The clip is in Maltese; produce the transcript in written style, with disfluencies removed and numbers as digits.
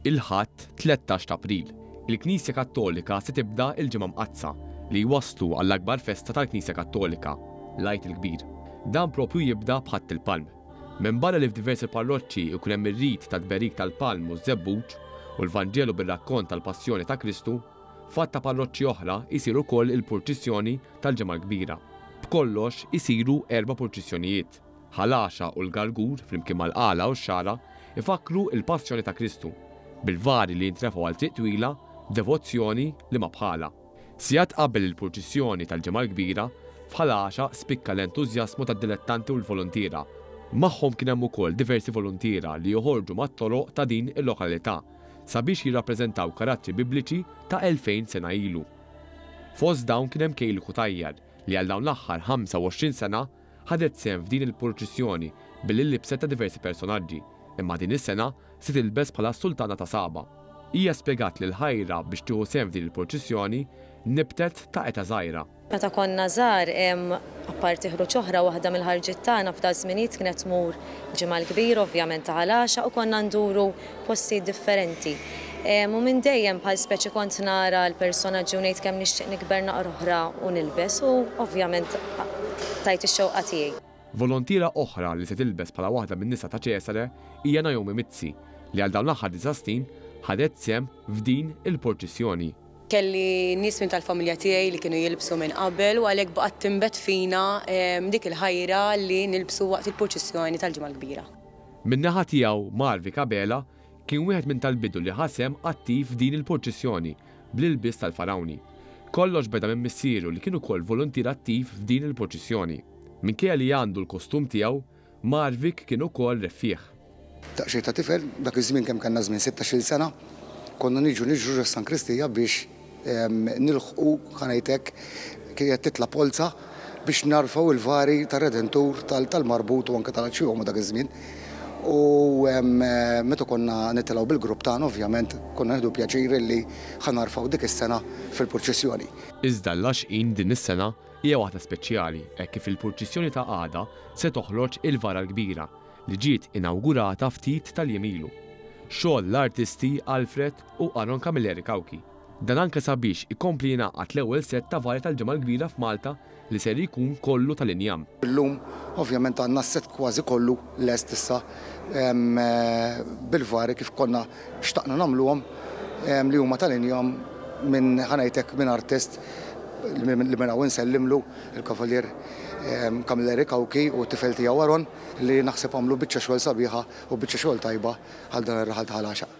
Il-ħadd 13 ta' April, il-Knisja Kattolika se tibda il-ġimgħa mqazza li jwasslu għall-akbar festa tal-Knisja Kattolika, l-Għid il-Kbir. Dan propju jibda b'ħatt il-Palm. Minn barra li f'diversi parroċċi ikun hemm ir-rit ta' tberik tal-Palm u żebbuġ u l-Vanġelu bir-rakkont tal-Passjoni ta' Kristu, fatta parroċċi oħra jsiru wkoll il-purċissjoni tal-Ġimgħa Kbira. B'kollox isiru 4 purċissjonijiet. Ħalaxa u l-Gargur flimkien mal-qala u x-xara ifakru il-Passjoni ta' Kristu, bil-vari li jintrefaw għal triq twila, devozzjoni li ma bħala. Sigħat qabel il-purċissjoni tal-Ġimgħa Kbira, f'Ħalaxa spikka l-entużjasmu tad-dilettanti u l-volontira. Magħhom kien hemm ukoll diversi volontira li joħorġu mat-toroq ta' din il-lokalità sabiex jirrappreżentaw karattri bibliċi ta' 2000 sena ilu. Fost dawn kien hemm Kejli Kutajjar li għal dawn l-aħħar 25 sena ħadet sehem f'din il-purċissjoni billi libset ta' diversi personaġġi, imma din is-sena se tilbes bħala Sultana ta' Saba. Hija spjegat li l-ħajra biex tieħu sehem f'din il-purċissjoni nibtet ta' eta żgħira. Meta konna żgħar apparti ħruġ oħra waħda mill-ħarġiet tagħna f'dak żminijiet kienet tmur Ġimgħa Kbira ovvjament ta' Ħalaxa u konna nduru postijiet differenti. U minn dejjem bħal speċi kont nara l-personaġġi u ngħid kemm nixtieq nikber naqra oħra u nilbes u ovvjament tajt ix-xewqa tiegħi. Volontira oħra li se tilbes bħala waħda min-nisa ta' Ċesare hija Naomi Mizzi li għal dawn l-aħħar 9 snin ħadet sehem f'din il-purċissjoni. Kelli nies minn tal-familja tiegħi li kienu jilbsu minn qabel u għalhekk baqgħet timbet fina dik il-ħajra li nilbsu waqt il-purċissjoni tal-Ġimgħa Kbira. Min-naħa tiegħu Marvi Kabela kien wieħed minn tal-bidu li ħasem attiv f'din il-purċissjoni bl-ilbis tal-Farawni. Kollox beda minn missieru li kien ukoll volontier attiv f'din il-purċissjoni. Minkejja li għandu l-kostum tiegħu, Marvik kien ukoll reffieħ. Daqsxejn ta' tifel, dak iż-żmien kemm kellna żmien 16-il sena, konna niġru San Kristija biex nilħqu ħanajtek kienet titla polza biex narfaw il-vari tar-Redentur tal-Marbut u anke tal-Arċivju dak iż-żmien. U meta konna nitilgħu bil-grupp tagħna ovvjament konna nieħdu pjaċir li ħanarfaw dik is-sena fil-purċissjoni. Iżda l-għaxqin din is-sena hija waħda speċjali hekk kif il-purċissjoni ta' għada se toħroġ il-Vara l-Kbira li ġiet inawgurata ftit tal-jemilu. Xogħol l-artisti Alfred u Aron Camilleri Kawki. Dan anke sabiex ikompli jingħaqad l-ewwel set ta' vari tal-Ġimgħa Kbira f'Malta li ser jkun kollu tal-injam. Illum ovvjament għandna s-set kważi kollu lest issa bil-vari kif konna xtaqna nagħmluhom li huma tal-injam minn ħanajtek minn artist li minn hawn insellimlu il-Kavaljer Camilleri Kawki u t-tifel tiegħu Aron li naħseb għamlu biċċa xogħol sabiħa u biċċa xogħol tajba għal dan ir-raħal ta' Ħalaxa.